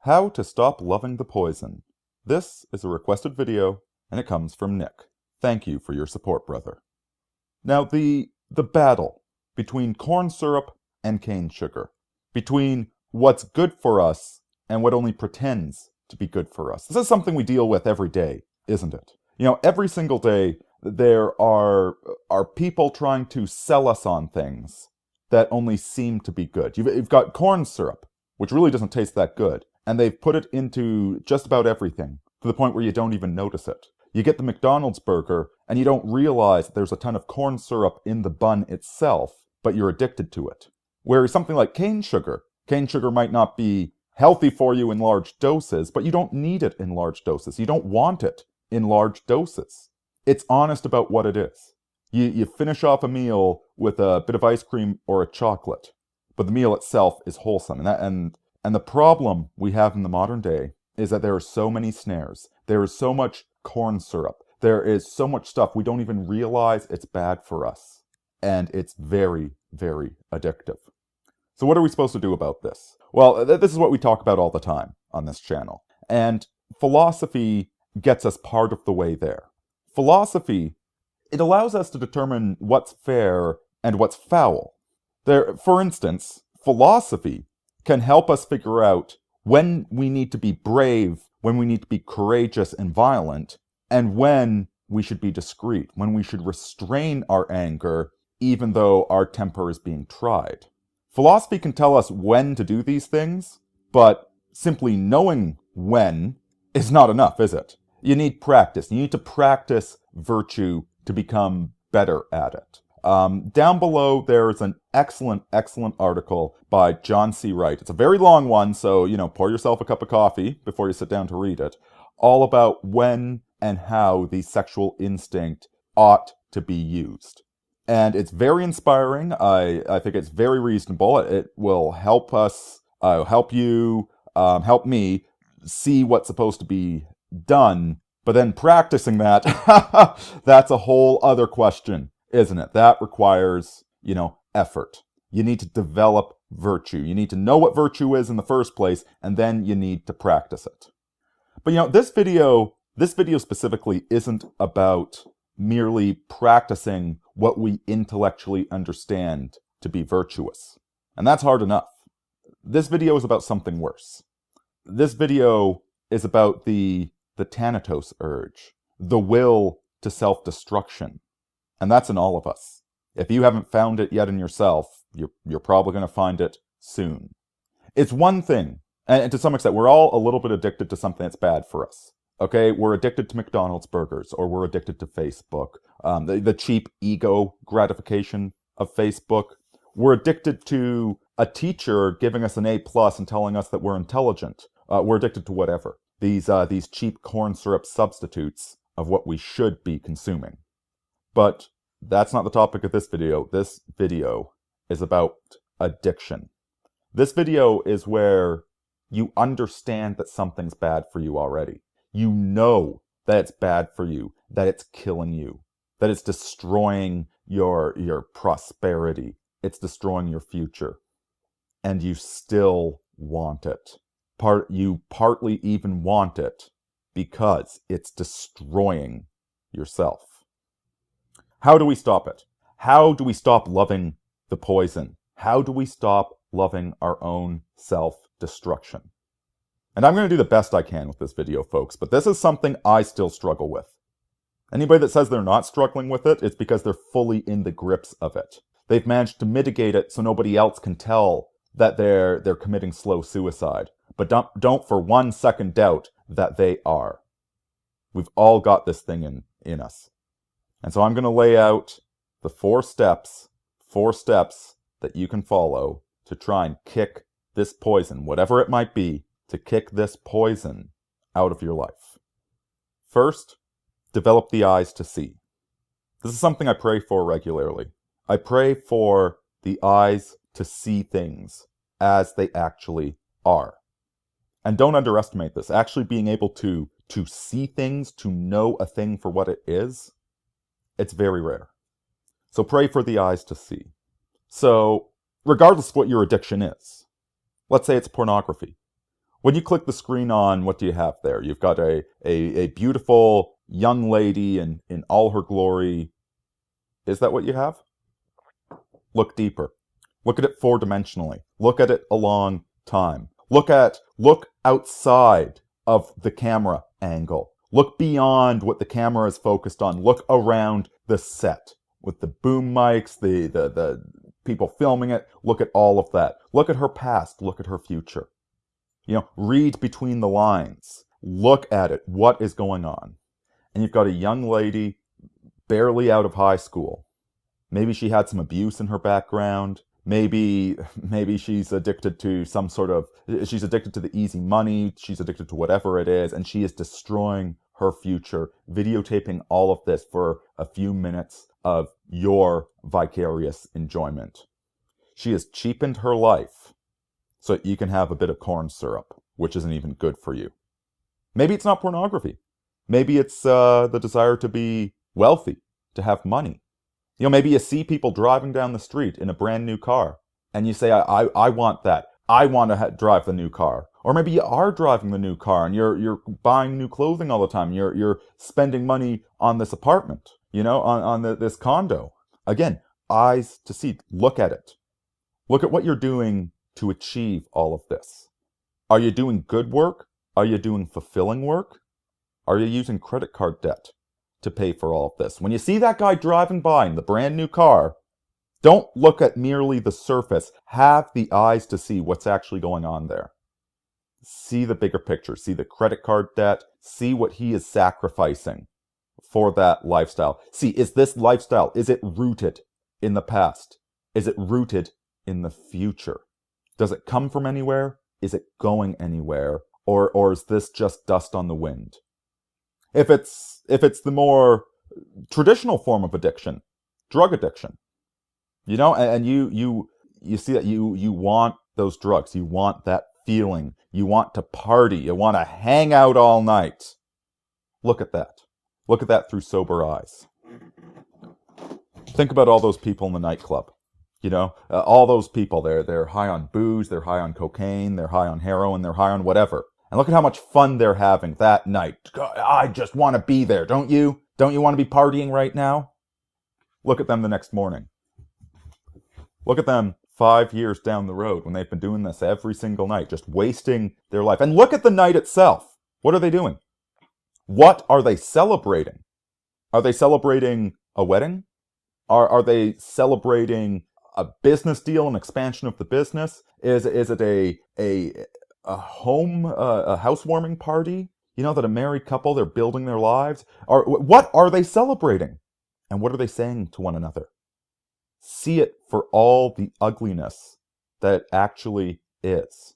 How to Stop Loving the Poison. This is a requested video, and it comes from Nick. Thank you for your support, brother. Now, the battle between corn syrup and cane sugar, between what's good for us and what only pretends to be good for us. This is something we deal with every day, isn't it? You know, every single day there are people trying to sell us on things that only seem to be good. You've got corn syrup, which really doesn't taste that good, and they've put it into just about everything, to the point where you don't even notice it. You get the McDonald's burger, and you don't realize that there's a ton of corn syrup in the bun itself, but you're addicted to it. Whereas something like cane sugar might not be healthy for you in large doses, but you don't need it in large doses. You don't want it in large doses. It's honest about what it is. You finish off a meal with a bit of ice cream or a chocolate, but the meal itself is wholesome. And the problem we have in the modern day is that there are so many snares. There is so much corn syrup. There is so much stuff we don't even realize it's bad for us. And it's very, very addictive. So what are we supposed to do about this? Well, this is what we talk about all the time on this channel. And philosophy gets us part of the way there. Philosophy, it allows us to determine what's fair and what's foul. For instance, philosophy can help us figure out when we need to be brave, when we need to be courageous and violent, and when we should be discreet, when we should restrain our anger, even though our temper is being tried. Philosophy can tell us when to do these things, but simply knowing when is not enough, is it? You need practice. You need to practice virtue to become better at it. Down below, there's an excellent article by John C. Wright. It's a very long one, so, pour yourself a cup of coffee before you sit down to read it, all about when and how the sexual instinct ought to be used. And it's very inspiring. I think it's very reasonable. It will help us, help you, help me see what's supposed to be done. But then practicing that, that's a whole other question, isn't it? That requires, effort. You need to develop virtue. You need to know what virtue is in the first place, and then you need to practice it. But this video specifically isn't about merely practicing what we intellectually understand to be virtuous. And that's hard enough. This video is about something worse. This video is about the thanatos urge, the will to self-destruction. And that's in all of us. If you haven't found it yet in yourself, you're probably going to find it soon. It's one thing, and to some extent, we're all a little bit addicted to something that's bad for us. Okay, we're addicted to McDonald's burgers, or we're addicted to Facebook, the cheap ego gratification of Facebook. We're addicted to a teacher giving us an A+ and telling us that we're intelligent. We're addicted to whatever. These cheap corn syrup substitutes of what we should be consuming. But that's not the topic of this video. This video is about addiction. This video is where you understand that something's bad for you already. You know that it's bad for you, that it's killing you, that it's destroying your prosperity, it's destroying your future, and you still want it. You partly even want it because it's destroying yourself. How do we stop it? How do we stop loving the poison? How do we stop loving our own self-destruction? And I'm going to do the best I can with this video, folks, but this is something I still struggle with. Anybody that says they're not struggling with it, it's because they're fully in the grips of it. They've managed to mitigate it so nobody else can tell that they're committing slow suicide. But don't for 1 second doubt that they are. We've all got this thing in us. And so I'm going to lay out the 4 steps that you can follow to try and kick this poison, whatever it might be, to kick this poison out of your life. First, develop the eyes to see. This is something I pray for regularly. I pray for the eyes to see things as they actually are. And don't underestimate this. Actually being able to see things, to know a thing for what it is, it's very rare. So pray for the eyes to see. So regardless of what your addiction is, let's say it's pornography. When you click the screen on, what do you have there? You've got a beautiful young lady in all her glory. Is that what you have? Look deeper. Look at it four-dimensionally. Look at it along time. Look outside of the camera angle. Look beyond what the camera is focused on. Look around the set with the boom mics, the people filming it. Look at all of that. Look at her past. Look at her future. Read between the lines. Look at it. What is going on? And you've got a young lady barely out of high school. Maybe she had some abuse in her background. Maybe she's addicted to she's addicted to the easy money. She's addicted to whatever it is, and she is destroying her future, videotaping all of this for a few minutes of your vicarious enjoyment. She has cheapened her life so that you can have a bit of corn syrup, which isn't even good for you. Maybe it's not pornography. Maybe it's the desire to be wealthy, to have money. Maybe you see people driving down the street in a brand new car, and you say, I want that. I want to drive the new car. Or maybe you are driving the new car, and you're buying new clothing all the time. You're spending money on this apartment, on this condo. Again, eyes to see. Look at it. Look at what you're doing to achieve all of this. Are you doing good work? Are you doing fulfilling work? Are you using credit card debt to pay for all of this? When you see that guy driving by in the brand new car, don't look at merely the surface. Have the eyes to see what's actually going on there. See the bigger picture. See the credit card debt. See what he is sacrificing for that lifestyle. See, is this lifestyle, is it rooted in the past? Is it rooted in the future? Does it come from anywhere? Is it going anywhere? Or is this just dust on the wind? If it's the more traditional form of addiction, drug addiction, and you see that you want those drugs, you want that feeling, you want to party, you want to hang out all night. Look at that. Look at that through sober eyes. Think about all those people in the nightclub. All those people, they're high on booze, they're high on cocaine, they're high on heroin, they're high on whatever. And look at how much fun they're having that night. God, I just want to be there, don't you? Don't you want to be partying right now? Look at them the next morning. Look at them 5 years down the road when they've been doing this every single night, just wasting their life. And look at the night itself. What are they doing? What are they celebrating? Are they celebrating a wedding? Are they celebrating a business deal, an expansion of the business? Is it a housewarming party? That a married couple, they're building their lives? Or what are they celebrating? And what are they saying to one another? See it for all the ugliness that it actually is.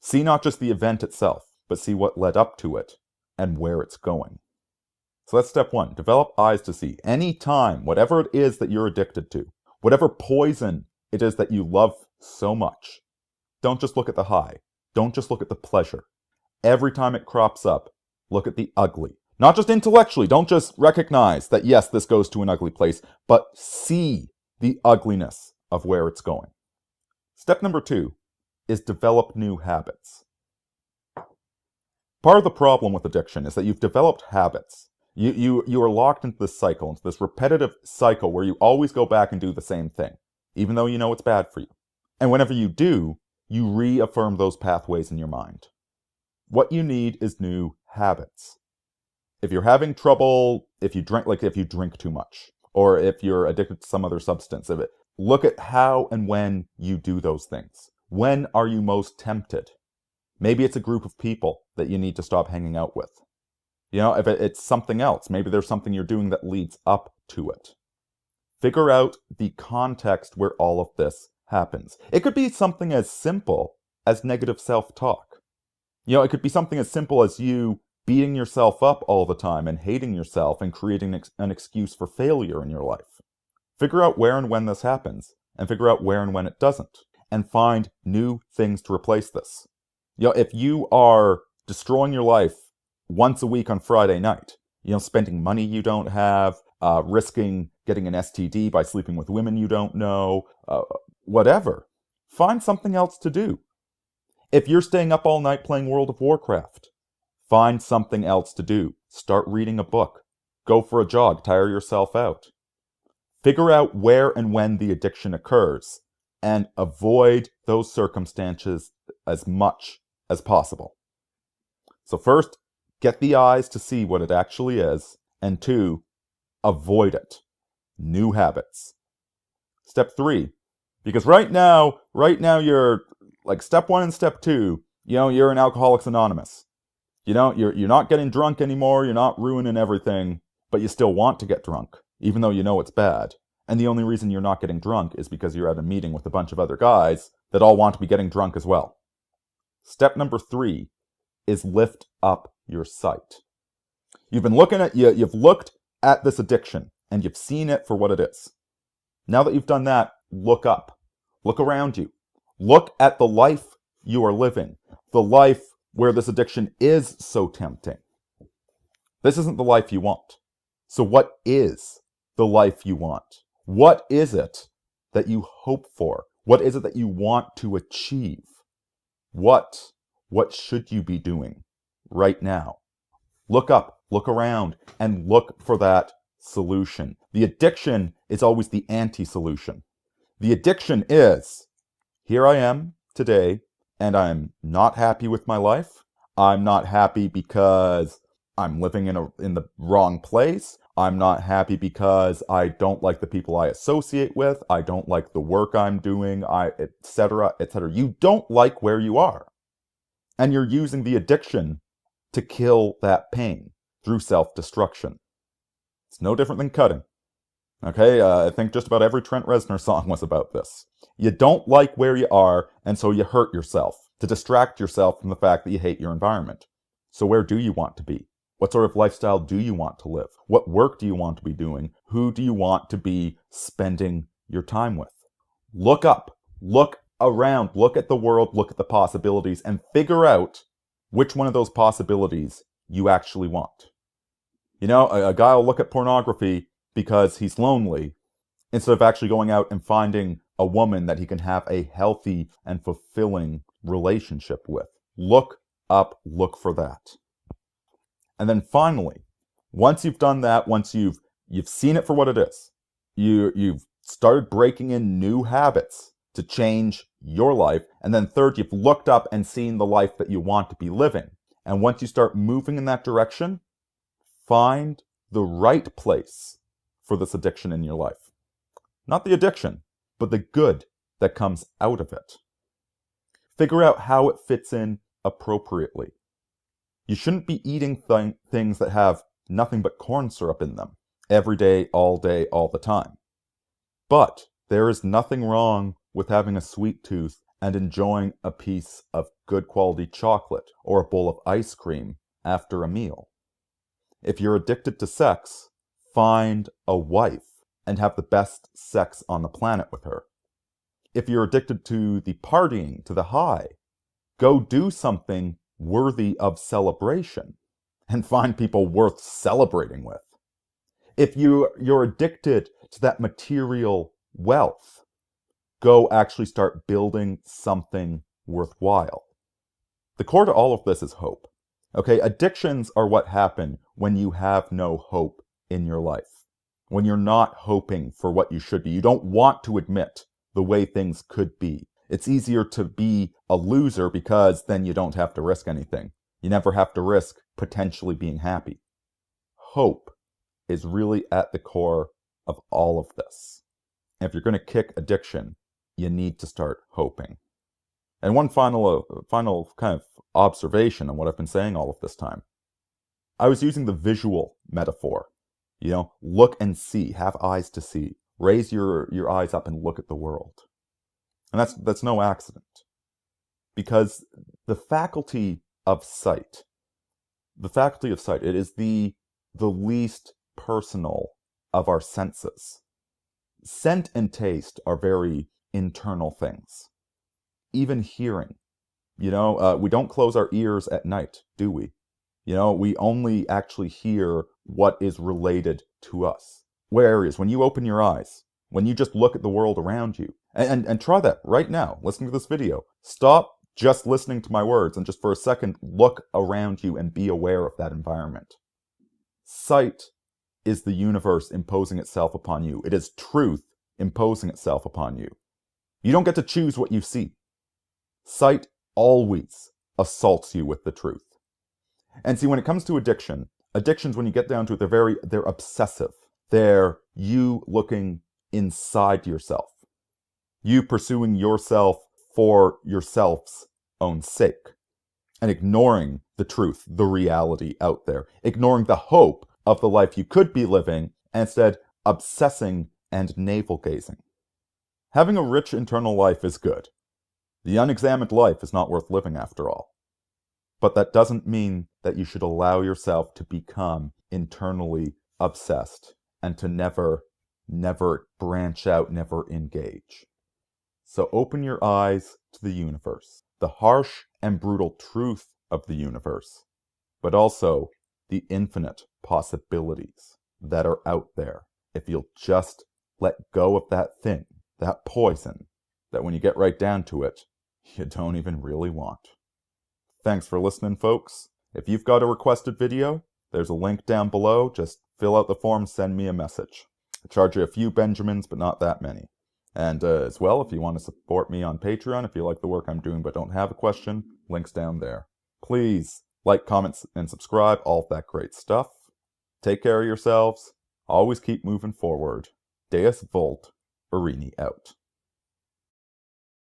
See not just the event itself, but see what led up to it and where it's going. So that's step one. Develop eyes to see. Anytime, whatever it is that you're addicted to, whatever poison it is that you love so much, don't just look at the high. Don't just look at the pleasure. Every time it crops up, look at the ugly. Not just intellectually. Don't just recognize that, yes, this goes to an ugly place, but see the ugliness of where it's going. Step number 2 is develop new habits. Part of the problem with addiction is that you've developed habits. You are locked into this cycle, into this repetitive cycle where you always go back and do the same thing, even though you know it's bad for you. And whenever you do, you reaffirm those pathways in your mind. What you need is new habits. If you're having trouble, if you drink too much, or if you're addicted to some other substance, look at how and when you do those things. When are you most tempted? Maybe it's a group of people that you need to stop hanging out with. If it's something else, maybe there's something you're doing that leads up to it. Figure out the context where all of this happens. It could be something as simple as negative self-talk. It could be something as simple as you beating yourself up all the time and hating yourself and creating an excuse for failure in your life. Figure out where and when this happens, and figure out where and when it doesn't, and find new things to replace this. If you are destroying your life once a week on Friday night, spending money you don't have, risking getting an STD by sleeping with women you don't know, whatever. Find something else to do. If you're staying up all night playing World of Warcraft, find something else to do. Start reading a book. Go for a jog. Tire yourself out. Figure out where and when the addiction occurs and avoid those circumstances as much as possible. So first, get the eyes to see what it actually is, and 2, avoid it. New habits. Step 3, because right now you're like step 1 and step 2, you're in Alcoholics Anonymous. You're not getting drunk anymore, you're not ruining everything, but you still want to get drunk, even though you know it's bad. And the only reason you're not getting drunk is because you're at a meeting with a bunch of other guys that all want to be getting drunk as well. Step number 3 is lift up your sight. You've looked at this addiction and you've seen it for what it is. Now that you've done that, look up. Look around you. Look at the life you are living. The life where this addiction is so tempting. This isn't the life you want. So what is the life you want? What is it that you hope for? What is it that you want to achieve? What should you be doing right now? Look up, look around, and look for that solution. The addiction is always the anti-solution. The addiction is, here I am today, and I'm not happy with my life. I'm not happy because I'm living in the wrong place. I'm not happy because I don't like the people I associate with. I don't like the work I'm doing, etc., etc. You don't like where you are. And you're using the addiction to kill that pain through self-destruction. It's no different than cutting. Okay, I think just about every Trent Reznor song was about this. You don't like where you are, and so you hurt yourself to distract yourself from the fact that you hate your environment. So where do you want to be? What sort of lifestyle do you want to live? What work do you want to be doing? Who do you want to be spending your time with? Look up, look around, look at the world, look at the possibilities, and figure out which one of those possibilities you actually want. A guy will look at pornography because he's lonely, instead of actually going out and finding a woman that he can have a healthy and fulfilling relationship with. Look up, look for that. And then finally, once you've done that, once you've seen it for what it is, you've started breaking in new habits to change your life, and then third, you've looked up and seen the life that you want to be living. And once you start moving in that direction, find the right place for this addiction in your life. Not the addiction, but the good that comes out of it. Figure out how it fits in appropriately. You shouldn't be eating things that have nothing but corn syrup in them every day, all the time. But there is nothing wrong with having a sweet tooth and enjoying a piece of good quality chocolate or a bowl of ice cream after a meal. If you're addicted to sex, find a wife and have the best sex on the planet with her. If you're addicted to the partying, to the high, go do something worthy of celebration and find people worth celebrating with. If you're addicted to that material wealth, go actually start building something worthwhile. The core to all of this is hope. Okay, addictions are what happen when you have no hope in your life. When you're not hoping for what you should be. You don't want to admit the way things could be. It's easier to be a loser because then you don't have to risk anything. You never have to risk potentially being happy. Hope is really at the core of all of this. And if you're going to kick addiction, you need to start hoping. And one final kind of observation on what I've been saying all of this time. I was using the visual metaphor. Look and see, have eyes to see. Raise your eyes up and look at the world. And that's no accident. Because the faculty of sight, it is the least personal of our senses. Scent and taste are very internal things. Even hearing. We don't close our ears at night, do we? We only actually hear what is related to us. Whereas when you open your eyes, when you just look at the world around you, and try that right now, listening to this video, stop just listening to my words, and just for a second, look around you and be aware of that environment. Sight is the universe imposing itself upon you. It is truth imposing itself upon you. You don't get to choose what you see. Sight always assaults you with the truth. And see, when it comes to addictions, when you get down to it, they're obsessive. They're you looking inside yourself. You pursuing yourself for yourself's own sake. And ignoring the truth, the reality out there. Ignoring the hope of the life you could be living, and instead obsessing and navel-gazing. Having a rich internal life is good. The unexamined life is not worth living after all. But that doesn't mean that you should allow yourself to become internally obsessed and to never branch out, never engage. So open your eyes to the universe, the harsh and brutal truth of the universe, but also the infinite possibilities that are out there if you'll just let go of that thing, that poison, that when you get right down to it, you don't even really want. Thanks for listening, folks. If you've got a requested video, there's a link down below. Just fill out the form, send me a message. I charge you a few Benjamins, but not that many. And as well, if you want to support me on Patreon, if you like the work I'm doing but don't have a question, links down there. Please like, comment, and subscribe, all that great stuff. Take care of yourselves. Always keep moving forward. Deus Vult, Aurini out.